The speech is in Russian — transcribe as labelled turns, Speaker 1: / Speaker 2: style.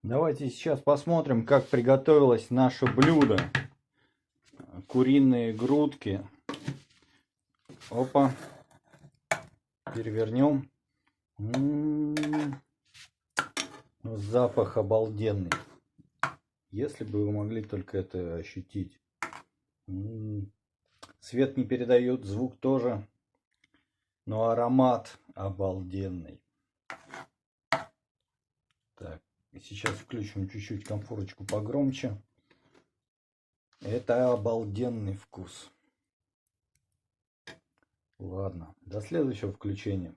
Speaker 1: Давайте сейчас посмотрим, как приготовилось наше блюдо. Куриные грудки. Опа. Перевернем. Запах обалденный. Если бы вы могли только это ощутить. Свет не передает, звук тоже. Но аромат обалденный. Так, сейчас включим чуть-чуть конфорочку погромче. Это обалденный вкус. Ладно, до следующего включения.